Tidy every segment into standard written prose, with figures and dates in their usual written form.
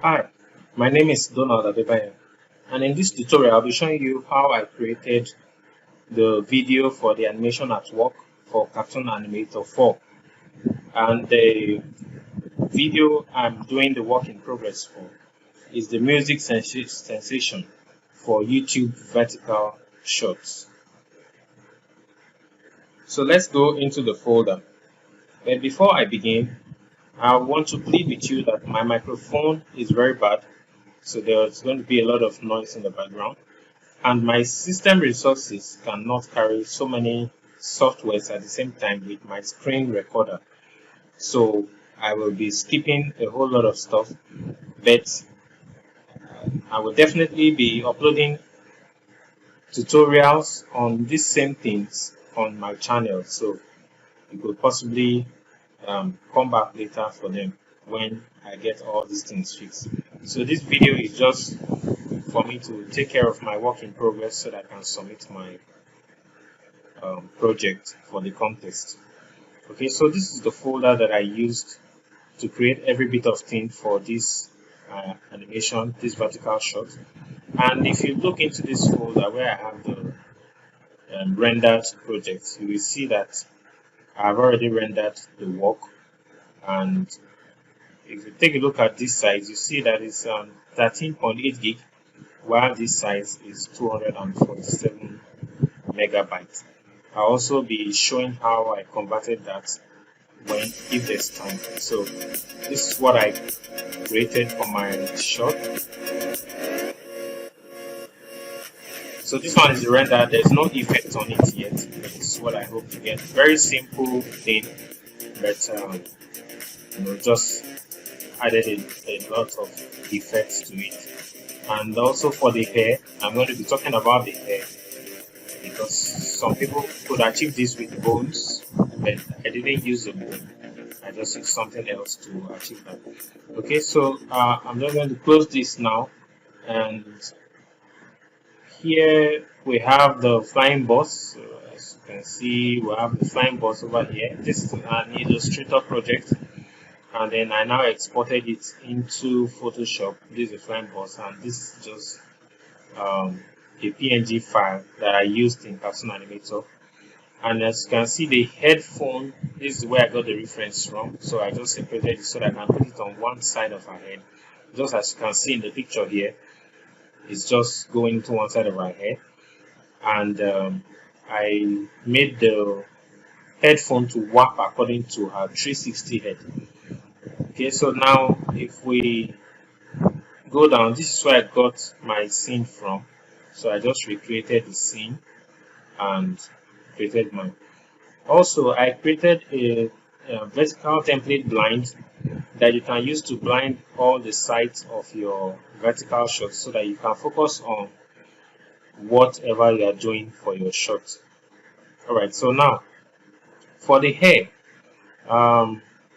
Hi, my name is Donald Adebayo, and in this tutorial I'll be showing you how I created the video for the animation at work for Cartoon Animator 4. And the video I'm doing the work in progress for is the music sensation for YouTube vertical shots. So let's go into the folder. But before I begin, I want to plead with you that my microphone is very bad, so there's going to be a lot of noise in the background. And my system resources cannot carry so many softwares at the same time with my screen recorder. So I will be skipping a whole lot of stuff, but I will definitely be uploading tutorials on these same things on my channel. So you could possibly come back later for them when I get all these things fixed. So this video is just for me to take care of my work in progress so that I can submit my project for the contest. Okay, so this is the folder that I used to create every bit of thing for this animation, this vertical shot. And if you look into this folder where I have the rendered projects, you will see that I've already rendered the work. And if you take a look at this size, you see that it's 13.8 gig, while this size is 247 megabytes. I'll also be showing how I converted that if there's time. So this is what I created for my shot. So this one is the render. There's no effect on it yet. This is what I hope to get. Very simple thing, but just added a lot of effects to it. And also for the hair, I'm going to be talking about the hair, because some people could achieve this with bones, but I didn't use the bone. I just used something else to achieve that. Okay, so I'm just going to close this now, and here we have the flying bus. So as you can see, we have the flying bus over here. This is an Illustrator project, and then I now exported it into Photoshop. This is a flying bus, and this is just a PNG file that I used in Cartoon Animator. And as you can see, the headphone, this is where I got the reference from. So I just separated it so that I can put it on one side of our head. Just as you can see in the picture here, it's just going to one side of our head. And I made the headphone to work according to her 360 head. Okay, so now if we go down, this is where I got my scene from. So I just recreated the scene and created mine. Also, I created a vertical template blind that you can use to blind all the sides of your vertical shots so that you can focus on whatever you are doing for your shot. Alright, so now for the hair,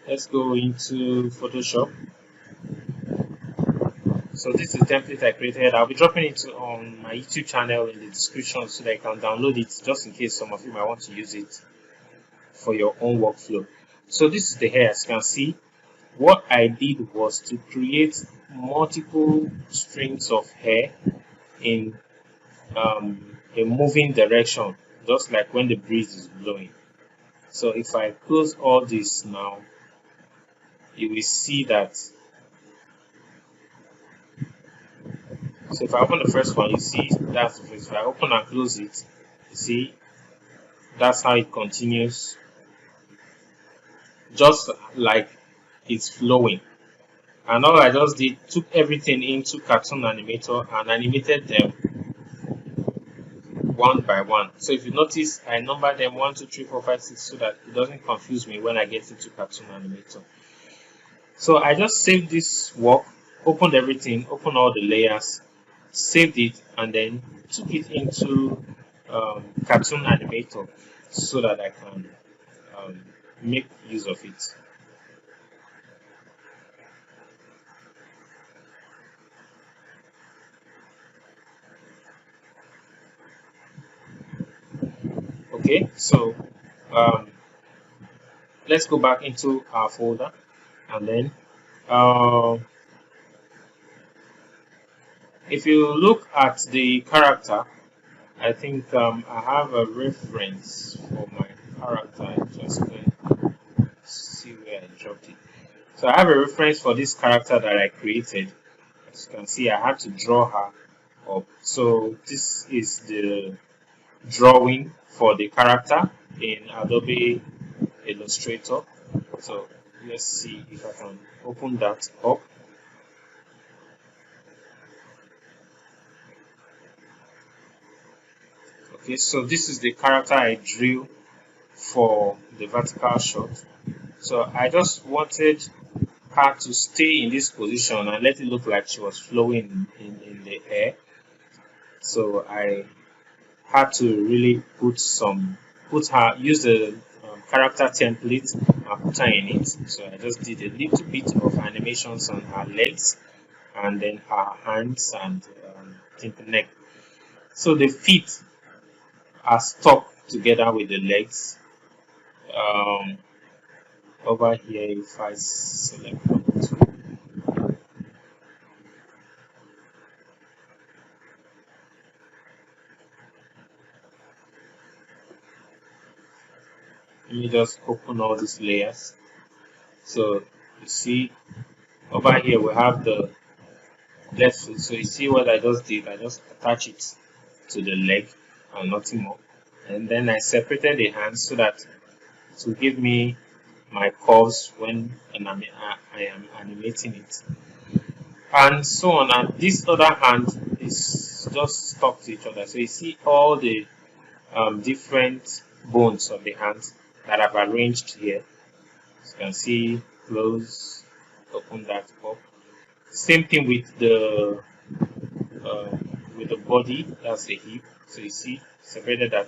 let's go into Photoshop. So this is the template I created. I'll be dropping it on my YouTube channel in the description so that you can download it, just in case some of you might want to use it for your own workflow. So this is the hair. As you can see, what I did was to create multiple strings of hair in a moving direction, just like when the breeze is blowing. So if I close all this now, you will see that. So if I open the first one, you see that's the first. If I open and close it, you see that's how it continues, just like it's flowing. And all I just did, took everything into Cartoon Animator and animated them one by one. So if you notice, I numbered them 1, 2, 3, 4, 5, 6 so that it doesn't confuse me when I get into Cartoon Animator. So I just saved this work, opened everything, opened all the layers, saved it, and then took it into Cartoon Animator so that I can make use of it. Okay, so let's go back into our folder, and then if you look at the character, I think I have a reference for my character. I just going to see where I dropped it. So I have a reference for this character that I created. As you can see, I had to draw her up. So this is the drawing for the character in Adobe Illustrator. So let's see if I can open that up. Okay, so this is the character I drew for the vertical shot. So I just wanted her to stay in this position and let it look like she was flowing in the air. So I had to really use the character template and put her in it. So I just did a little bit of animations on her legs and then her hands and neck. So the feet are stuck together with the legs. Over here, if I select one or two, let me just open all these layers. So you see over here we have the left foot. So you see what I just did, I just attach it to the leg and nothing more, and then I separated the hands so that it will give me my curves when I am animating it, and so on. And this other hand is just stuck to each other. So you see all the different bones of the hands that I've arranged here. As you can see, close, open that up. Same thing with the body, that's the hip. So you see, separated that.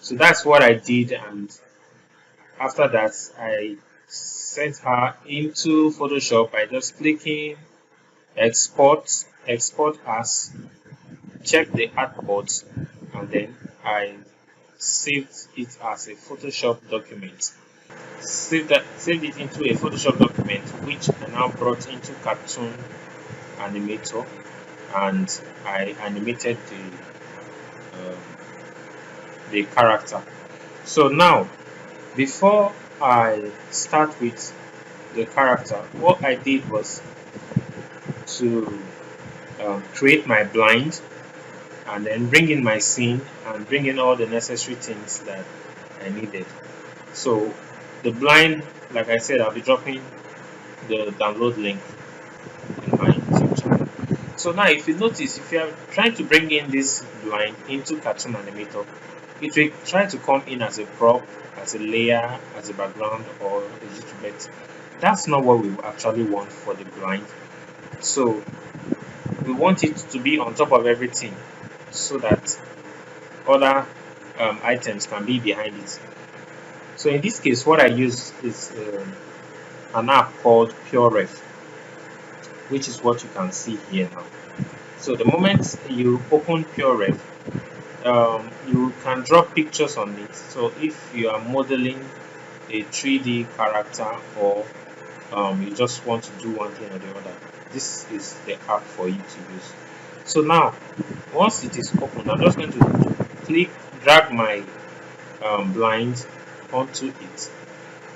So that's what I did, and after that I sent her into Photoshop by just clicking export as, check the artboard, and then I saved it as a Photoshop document. Saved it into a Photoshop document, which I now brought into Cartoon Animator, and I animated the character. So now, before I start with the character, what I did was to create my blind, and then bring in my scene and bring in all the necessary things that I needed. So the blind, like I said, I'll be dropping the download link in my YouTube channel. So now if you notice, if you are trying to bring in this blind into Cartoon Animator, it will try to come in as a prop, as a layer, as a background, or a little bit. That's not what we actually want for the blind. So we want it to be on top of everything so that other items can be behind it. So in this case, what I use is an app called PureRef, which is what you can see here now. So the moment you open PureRef, you can draw pictures on it. So if you are modeling a 3D character, or you just want to do one thing or the other, this is the app for you to use. So now, once it is open, I'm just going to drag my blind onto it,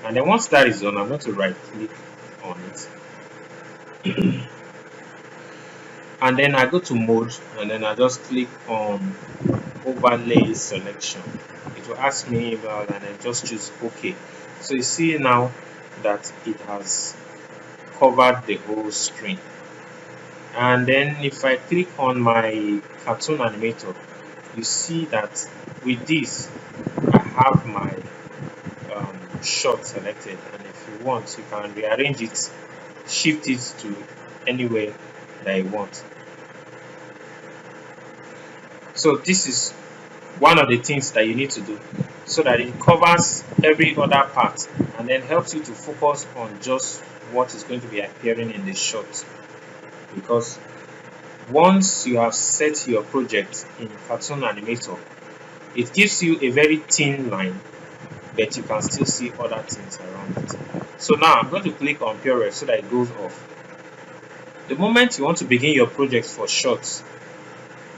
and then once that is done, I'm going to right click on it and then I go to mode, and then I just click on overlay selection. It will ask me about, and I just choose OK. So you see now that it has covered the whole screen. And then if I click on my Cartoon Animator, you see that with this I have my shot selected, and if you want, you can rearrange it, shift it to anywhere that you want. So this is one of the things that you need to do, so that it covers every other part and then helps you to focus on just what is going to be appearing in the shot. Because once you have set your project in Cartoon Animator, it gives you a very thin line, but you can still see other things around it. So now I'm going to click on PureRef so that it goes off. The moment you want to begin your project for shorts,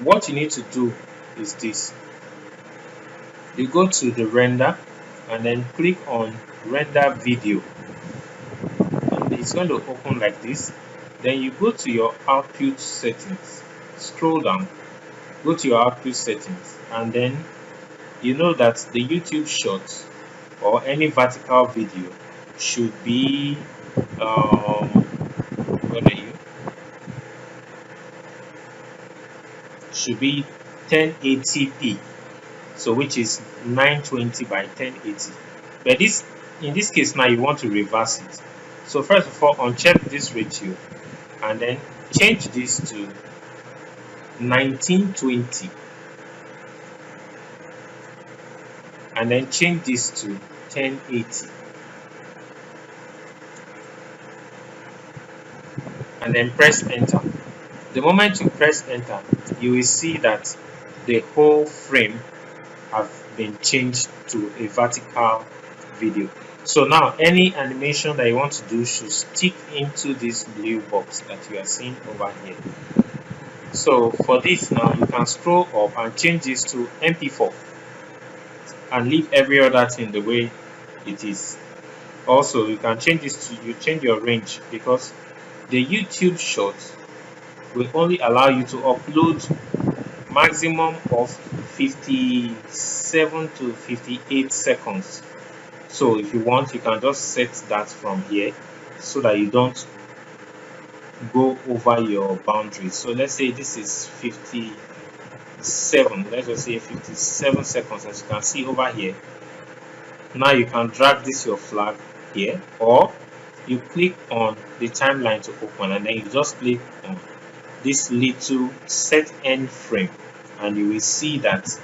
what you need to do is this. You go to the render and then click on render video, and it's going to open like this. Then you go to your output settings, scroll down, go to your output settings, and then you know that the YouTube shorts or any vertical video should be what are you should be 1080p, so which is 920 by 1080. But this, in this case now, you want to reverse it. So first of all, uncheck this ratio and then change this to 1920, and then change this to 1080, and then press enter. The moment you press enter, you will see that the whole frame have been changed to a vertical video. So now any animation that you want to do should stick into this blue box that you are seeing over here. So for this now, you can scroll up and change this to MP4 and leave every other thing the way it is. Also, you can change this to, you change your range, because the YouTube shorts will only allow you to upload maximum of 57 to 58 seconds. So if you want, you can just set that from here so that you don't go over your boundaries. So let's say this is 57, let's just say 57 seconds, as you can see over here. Now you can drag this your flag here, or you click on the timeline to open, and then you just click on this little set end frame, and you will see that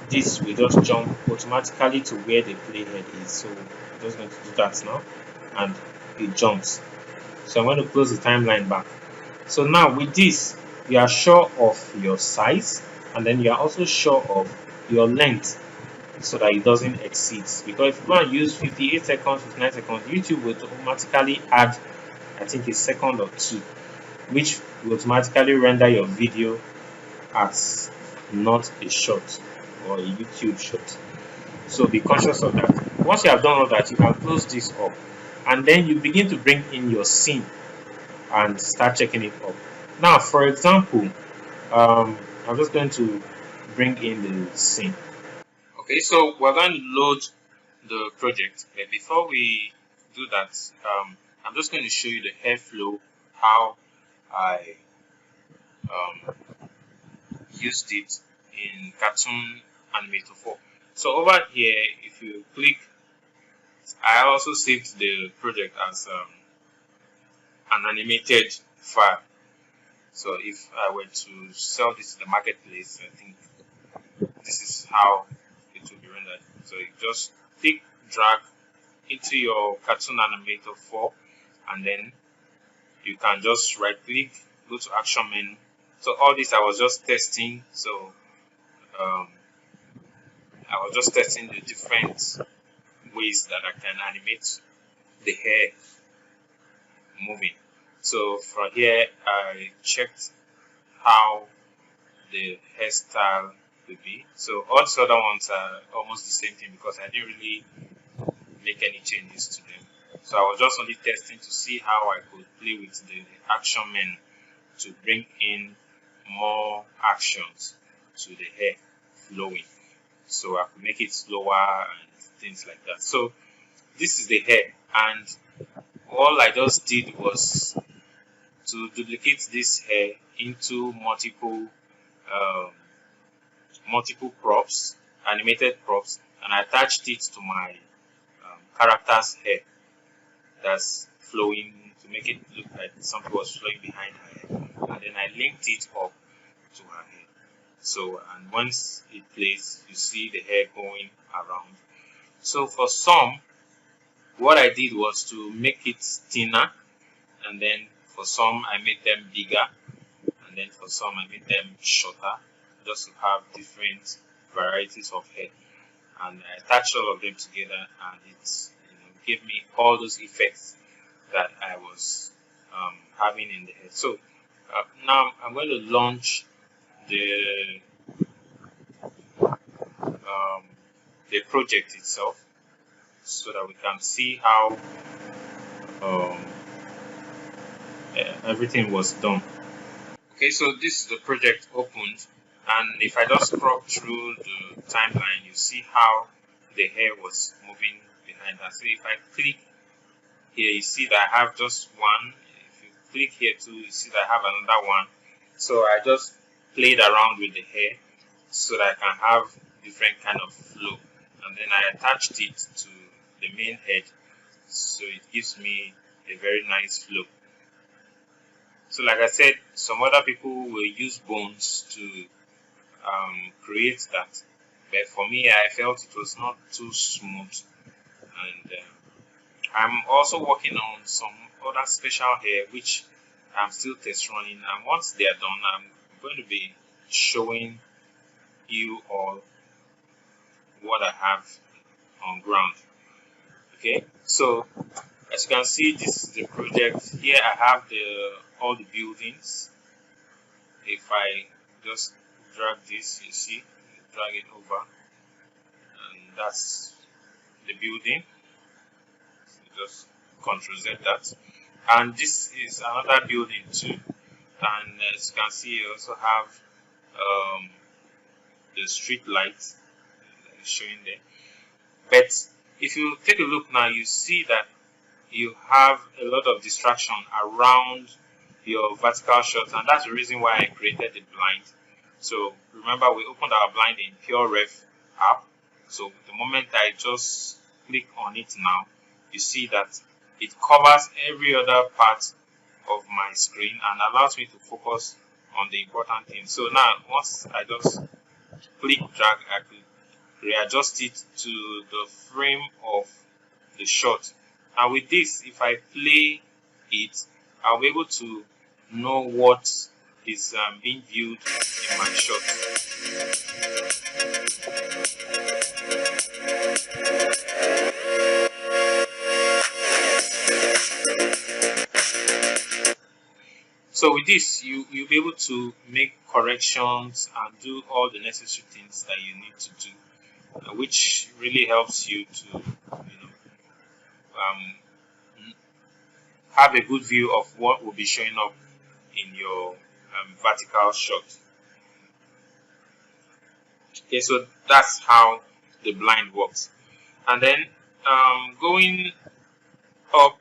this will just jump automatically to where the playhead is. So I'm just going to do that now, and it jumps. So I'm going to close the timeline back. So now with this, you are sure of your size, and then you are also sure of your length, so that it doesn't exceed. Because if you want to use 58 seconds, 59 seconds, YouTube will automatically add, I think, a second or two, which will automatically render your video as not a short or a YouTube short. So be conscious of that. Once you have done all that, you can close this up, and then you begin to bring in your scene and start checking it up. Now, for example, I'm just going to bring in the scene. Okay, so we're going to load the project, but before we do that, I'm just going to show you the airflow, how I used it in Cartoon Animator 4. So over here, if you click, I also saved the project as an animated file. So if I were to sell this to the marketplace, I think this is how it will be rendered. So you just click, drag into your Cartoon Animator 4, and then you can just right click, go to action menu. So all this I was just testing. So I was just testing the different ways that I can animate the hair moving. So from here, I checked how the hairstyle would be. So all the other ones are almost the same thing, because I didn't really make any changes to them. So I was just only testing to see how I could play with the action menu to bring in more actions to the hair flowing, so I could make it slower and things like that. So this is the hair, and all I just did was to duplicate this hair into multiple props, animated props, and I attached it to my character's hair that's flowing, to make it look like something was flowing behind her hair, and then I linked it up to her hair. So, and once it plays, you see the hair going around. So for some, what I did was to make it thinner, and then for some I made them bigger, and then for some I made them shorter, just to have different varieties of hair. And I attached all of them together, and it gave me all those effects that I was having in the head. So now I'm going to launch the project itself so that we can see how everything was done. Okay, so this is the project opened, and if I just scroll through the timeline, you see how the hair was moving behind us. So if I click here, you see that I have just one. If you click here too, you see that I have another one. So I just played around with the hair so that I can have different kind of flow, and then I attached it to the main head, so it gives me a very nice flow. So like I said, some other people will use bones to create that, but for me, I felt it was not too smooth, and I'm also working on some other special hair which I'm still test running, and once they are done, I'm going to be showing you all what I have on ground. Okay, so as you can see, this is the project. Here I have all the buildings. If I just drag this, you see, drag it over, and that's the building. So just Ctrl Z that, and this is another building too. And as you can see, you also have the street lights showing there. But if you take a look now, you see that you have a lot of distraction around your vertical shots, and that's the reason why I created the blind. So remember, we opened our blind in PureRef app. So the moment I just click on it now, you see that it covers every other part of my screen and allows me to focus on the important things. So now once I just click drag, I could readjust it to the frame of the shot. And with this, if I play it, I'll be able to know what is being viewed in my shot. So with this, you'll be able to make corrections and do all the necessary things that you need to do, which really helps you to have a good view of what will be showing up in your vertical shot. Okay, so that's how the blind works. And then going up,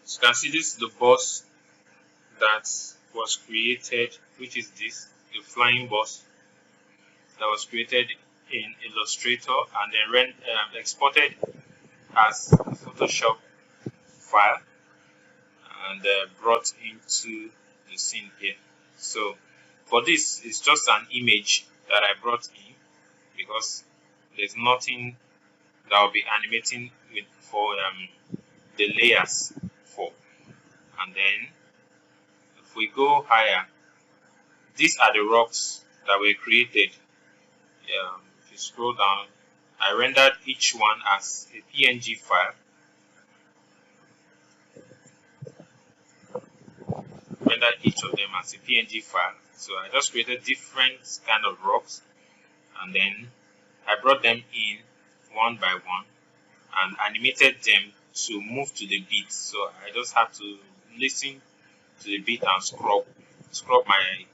as you can see, this is the boss that was created, which is this, the flying boss that was created in Illustrator and then exported as a Photoshop file and brought into the scene here. So for this, it's just an image that I brought in because there's nothing that I'll be animating with for the layers for. And then if we go higher, these are the rocks that were created. If you scroll down, I rendered each one as a PNG file. Rendered each of them as a PNG file. So I just created different kind of rocks, and then I brought them in one by one and animated them to move to the beat. So I just have to listen to the beat and scrub my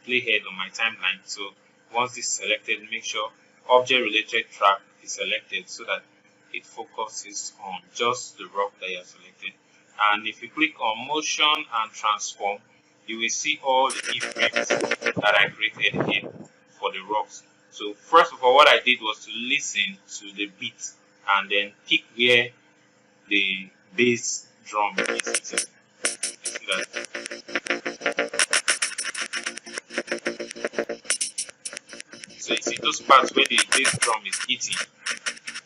playhead on my timeline. So once this is selected, make sure object related track is selected so that it focuses on just the rock that you have selected. And if you click on motion and transform, you will see all the keyframes that I created here for the rocks. So first of all, what I did was to listen to the beat and then pick where the bass drum is. See that? So you see those parts where the bass drum is hitting,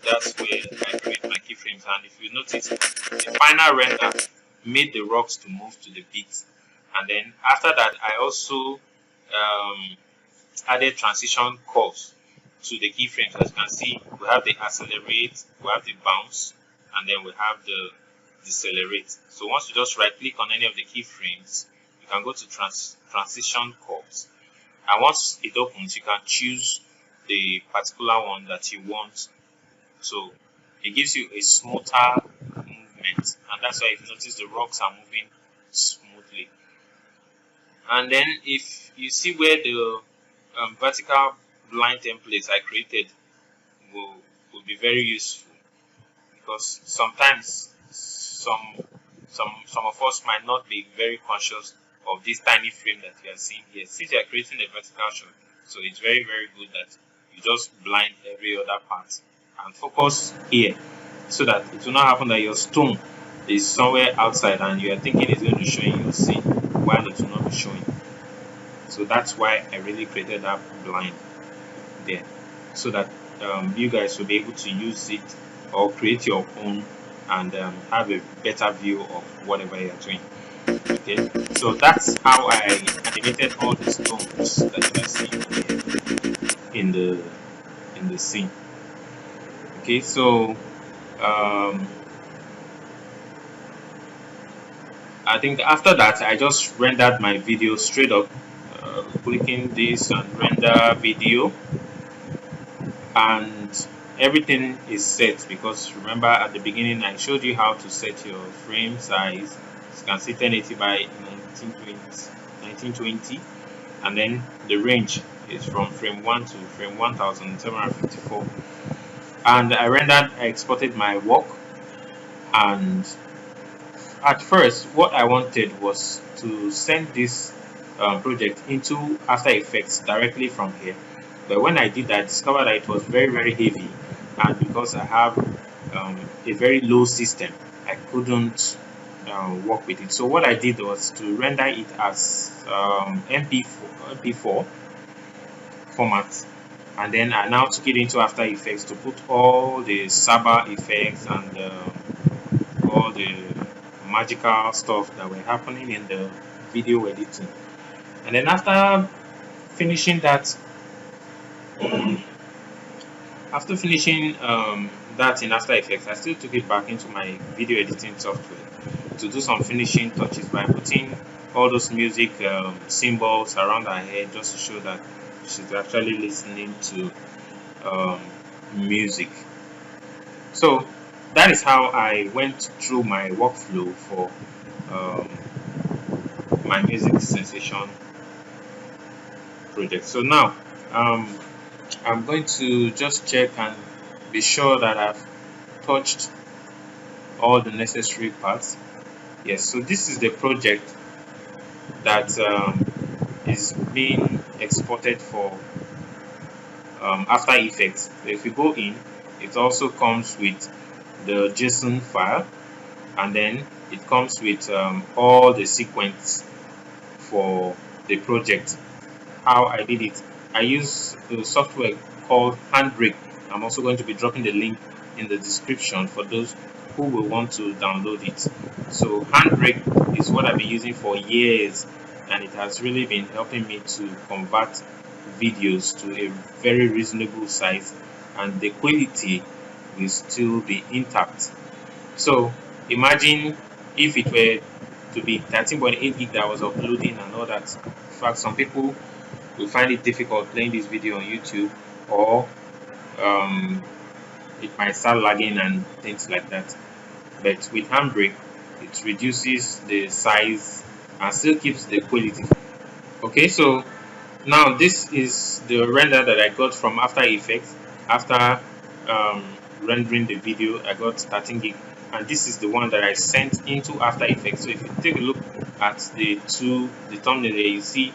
that's where I create my keyframes. And if you notice, the final render made the rocks to move to the beat. And then after that, I also added transition curves to the keyframes. As you can see, we have the accelerate, we have the bounce, and then we have the decelerate. So once you just right click on any of the keyframes, you can go to transition curves, and once it opens, you can choose the particular one that you want. So it gives you a smoother movement, and that's why if you notice the rocks are moving smoothly. And then if you see where the vertical line templates I created will be very useful, because sometimes some of us might not be very conscious of this tiny frame that we are seeing here. Since you are creating a vertical shot, so it's very good that you just blind every other part and focus here, so that it will not happen that your stone is somewhere outside and you are thinking it's going to show in your scene while it will not be showing. So that's why I really created that blind there, so that you guys will be able to use it or create your own and have a better view of whatever you're doing. Okay, so that's how I animated all the stones that you are seeing in the scene. Okay, so I think after that I just rendered my video straight up, clicking this and render video, and everything is set, because remember at the beginning I showed you how to set your frame size. You can see 1080 by 1920, and then the range is from frame 1 to frame 1754. And I exported my work, and at first what I wanted was to send this project into After Effects directly from here. But when I did that, I discovered that it was very heavy, and because I have a very low system, I couldn't work with it. So what I did was to render it as MP4 format, and then I now took it into After Effects to put all the Saba effects and all the magical stuff that were happening in the video editing. And then after finishing that, that in After Effects, I still took it back into my video editing software to do some finishing touches by putting all those music symbols around her head, just to show that she's actually listening to music. So that is how I went through my workflow for my music sensation project. So now I'm going to just check and be sure that I've touched all the necessary parts. Yes, so this is the project that is being exported for After Effects. If you go in, it also comes with the JSON file, and then it comes with all the sequence for the project. How I did it, I use the software called Handbrake. I'm also going to be dropping the link in the description for those who will want to download it. So Handbrake is what I've been using for years, and it has really been helping me to convert videos to a very reasonable size, and the quality will still be intact. So imagine if it were to be 13.8 gig that I was uploading and all that. In fact, some people will find it difficult playing this video on YouTube, or it might start lagging and things like that. But with Handbrake, it reduces the size and still keeps the quality. Okay, so now this is the render that I got from After Effects. After rendering the video, I got 13 gig, and this is the one that I sent into After Effects. So if you take a look at the thumbnail there, you see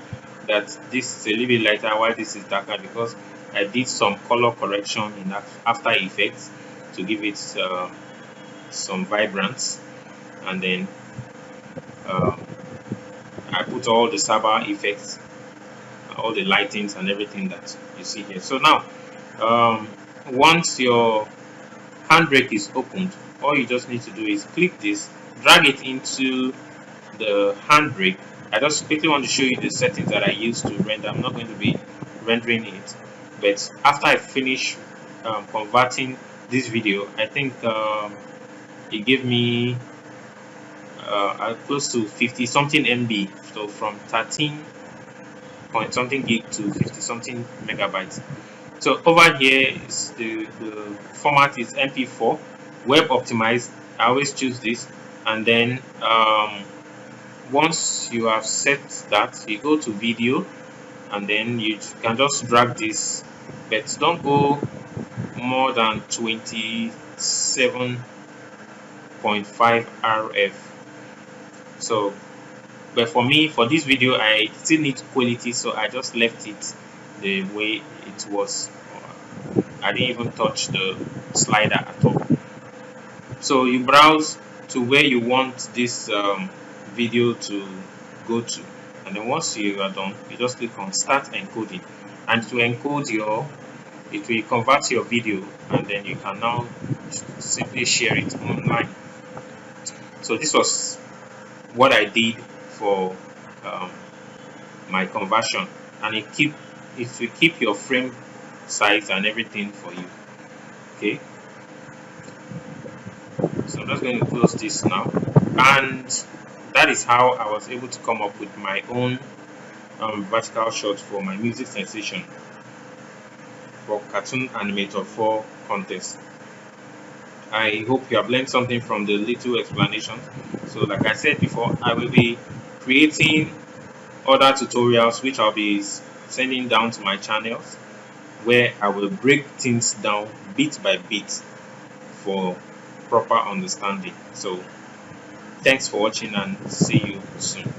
that this is a little bit lighter while this is darker, because I did some color correction in After Effects to give it some vibrance, and then I put all the Saba effects, all the lightings and everything that you see here. So now once your Handbrake is opened, all you just need to do is click this, drag it into the Handbrake. I just quickly want to show you the settings that I use to render. I'm not going to be rendering it, but after I finish converting this video, I think it gave me close to 50 something MB, so from 13 point something gig to 50 something megabytes. So over here is the format is MP4, web optimized. I always choose this, and then once you have set that, you go to video, and then you can just drag this, but don't go more than 27.5 RF. So, but for me, for this video, I still need quality, so I just left it the way it was. I didn't even touch the slider at all. So you browse to where you want this video to go to, and then once you are done, you just click on start encoding, and to encode it will convert your video, and then you can now simply share it online. So this was what I did for my conversion, and it will keep your frame size and everything for you. Okay, so I'm just going to close this now, and that is how I was able to come up with my own vertical shot for my music sensation for Cartoon Animator 4 contest. I hope you have learned something from the little explanation. So like I said before, I will be creating other tutorials which I'll be sending down to my channels, where I will break things down bit by bit for proper understanding. So thanks for watching, and see you soon.